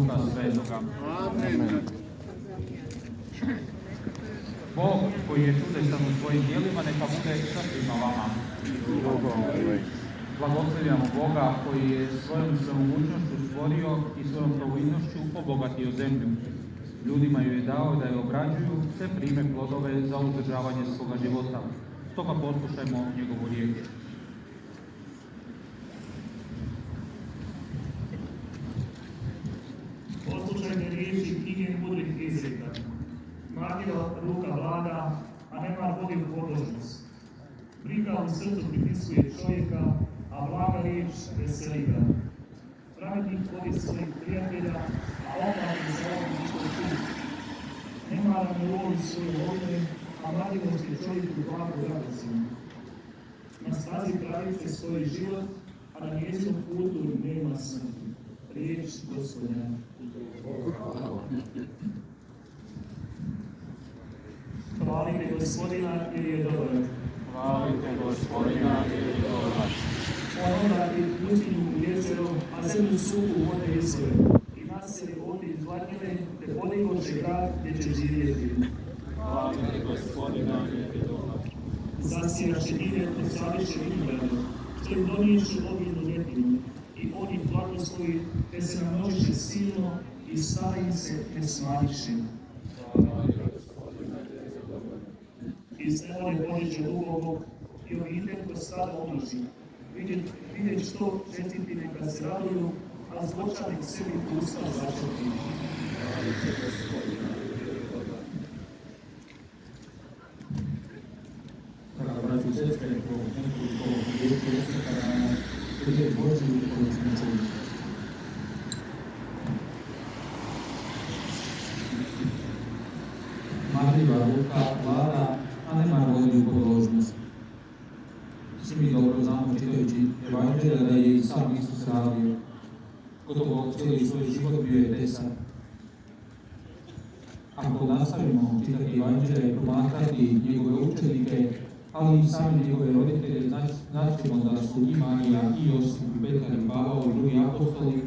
Duha Svetoga. Amen. Bog koji je čudestan u svojim djelima, neka bude sa svima vama. Blagoslavljamo Boga koji je svojom svemogućnošću stvorio i svojom providnošću obogatio zemlju. Ljudima ju je dao da je obrađuju, te prime plodove za uzdržavanje svoga života. Stoga poslušajmo njegovu riječ. Poslušajte riječi knjige mudrih izreka. Marljiva ruka vlada, a nema vodi u podložnost. Briga u srcu pritiskuje čovjeka, a blaga riječ veseli ga. Pravednik vodi svojih prijatelja, a omladni se vodi njihov put. Nemaran ne uvoli svoje vode, a marljivost je čovjeku blagu radosinu. Na stazi pravice stoji život, a na njezinom putu nema smrti. Riječ Gospodnja. Hvalite Gospodina jer je dobar. Hvalite Gospodina jer je dobar. On obrati pustinju u jezero, a zemlju suhu vode izvore. I naseli vode izgladnjene, te podigoće grad gdje će živjeti. Hvalite Gospodina jer je dobar. Zasiraše divlje od slaviše vinograda, što im doniješu obilnu ljetinu. I oni blagoslovi, te se namnožiše silno i starim se ne smanjiše. Iz nevole podiže lubovog i obitelj kroz stado omnoži. Vidjet što čestiti neka se raduju, a zločanik sebi usta začeti. Draga braći i sestre, po nekoliko riječi osvrta na riječ Božju koju smo čuli. Marljiva ruka vlada, a nema vodi u podložnost. Svi mi dobro znamo, čitajući Evanđelja, da je i sam Isus radio. Gotovo cijeli svoj život bio je tesan. Ako nastavimo čitati Evanđelja i promatrati njegove učenike, ali i sami njegove roditelje, znaćemo da su i Marija, i Josip, i Petar, i Pavao, i drugi apostoli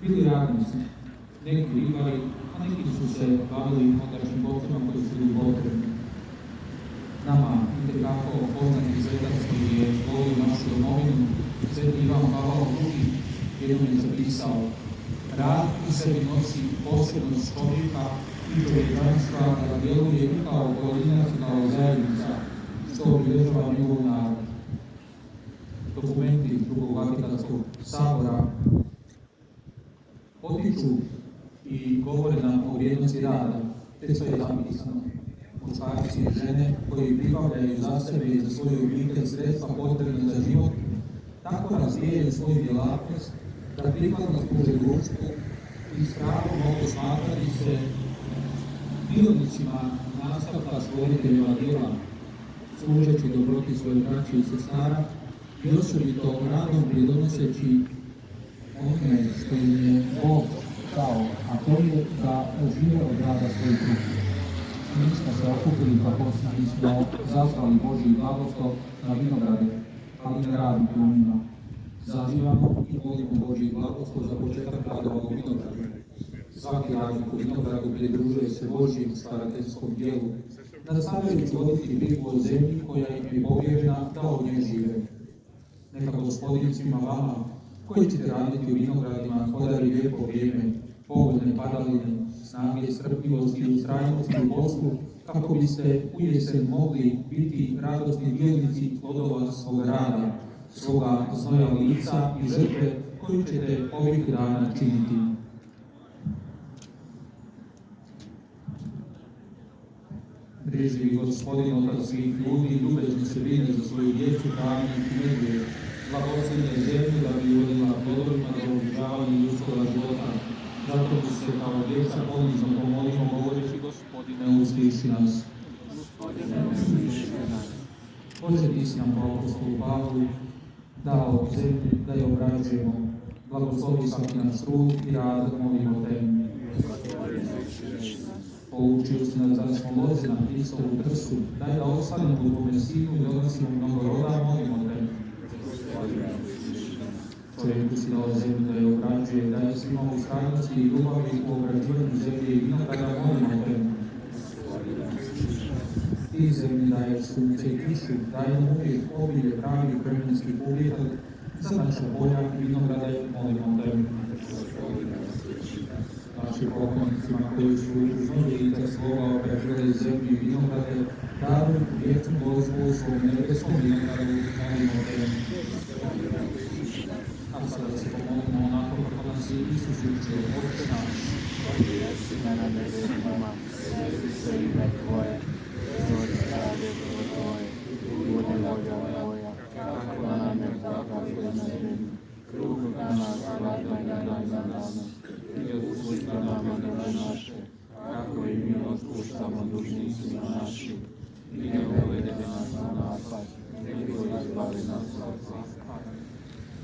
bili radnici, neki ribari, a neki su se bavili ondašnjim poslima koji su bili potrebni. Nama itekako poznati svetac koji je volio našu domovinu, Sveti Ivan Pavao II jednom je zapisao: rad u sebi nosi posebnost čovjeka i čovječanstva da djeluje i kao pojedinac i kao zajednica, što obilježava njegov narod. Dokumenti Drugog Vatikanskog sabora potiču i govore nam o vrijednosti rada, te sve je zapisano. Muškarci i žene koji pribavljaju za sebe i za svoju obitelj sredstva potrebne za život, tako razvijaju svoju djelatnost da prikladno služe društvu i s pravom mogu smatrati se dionicima nastavka stvoriteljeva djela, služeći dobroti svoje braće i sestara i osobito radom pridonoseći onome što im je Bog dao, a to je da žive od rada svojih ruku. Mi smo se okupili kako smo zazvali Božji blagoslov na vinograde, ali ne raditi u njima. Zazivamo i molimo Božji blagoslov za početak radova u vinogradu. Svaki radnik u vinogradu pridružuje se Božjem starateljskom dijelu, nastavljajući voditi brigu o zemlji koja im je povjerena da od nje žive. Neka Gospodin svima vama, koji ćete raditi u vinogradima, podari lijepo vrijeme, pogodne padaline, snage, strpljivosti i ustrajnosti u poslu, kako biste u jesen mogli biti radosni djelnici plodova svoga rada, svoga znoja lica i žrtve koju ćete ovih dana činiti. Brižljivi Gospodin, Otac svih ljudi, ljubezni se brine za svoju djecu, hrani i njeguje, blagoslovlja zemlju da bi urodila plodovima za održavanje ljudskoga života. Zato bi se kao djeca ponizno pomolimo, govoreći: Gospodine, usliši nas. Bože, ti si nam po apostolu Pavlu dao zemlju da je obrađujemo. Blagoslovi svaki naš trud i rad, molimo te. Poučio si nas da smo lozi na Hristovu trsu, daj da ostanemo u Tvome Sinu i donosimo mnogo roda, molimo te. Čovjeku si dao zemlju da je obrađuje, da je svima u ustrajnosti i ljubavi u obrađivanju zemlje i vinograda, molimo te. Ti zemlji daješ sunce i kišu, daj nam uvijek obilje pravih vremenskih uvjeta za naša polja i vinograde, molimo te. Naši pokojnicima koji su uz noge lica svoga obrađivali zemlju i vinograde, daruj vječnu gozbu u svom nebeskom vinogradu, molimo te. A sada se pomolimo onako kako nas je Isus učio, Otče naš. Koji jesi na nebesima, sveti se ime Tvoje, dođi kraljevstvo Tvoje, budi volja Tvoja, kako na nebu, tako i na zemlji. Kruh danas hvataj nam danas, i otpusti nama duže naše, kako i mi otpuštamo dužnicima našim. I ne uvedi nas na napast, nego izbavi nas od zla.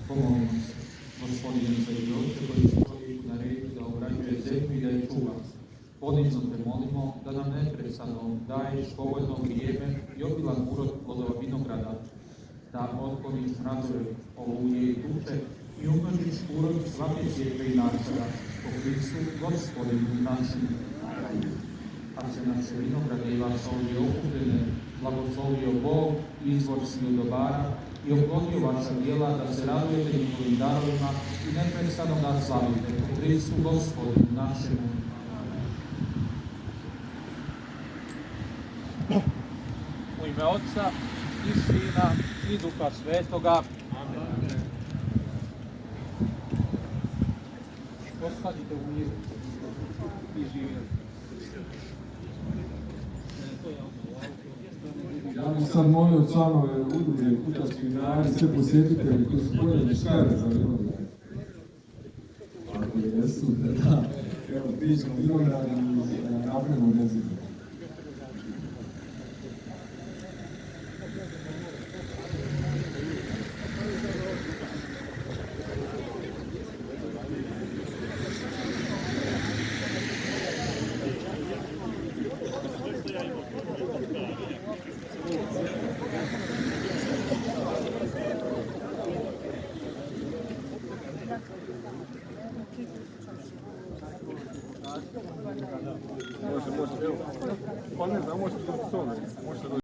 Pomolimo se, Gospodine Sveti Oče, koji si čovjeku naredio da obrađuje zemlju i da je čuva. Ponizno te molimo da nam neprestano daješ povoljno vrijeme i obilan urod plodova vinograda, da otkloniš mrazove, oluje i tuče i umnožiš urod svake sjetve i nasada, po Kristu Gospodinu našim. A se naše vinograde i vasolije okupljene, blagoslovio Bog, izvor svih dobara, i oplodio vaša djela da se radujete njihovim darovima i neprestano da slavite po Kristu Gospodinu našemu. U ime Otca i Sina i Duha Svetoga. Amen. Ostanite u miru i živjeli. Ja bih sad molio članove udruge Kučački narod, sve posjetitelji koji su pojedini škare za vinograd. Ako jesu, da. Evo, pišemo vinograd i napravimo rezinu. Može, evo. Pa ne znam, može biti soli.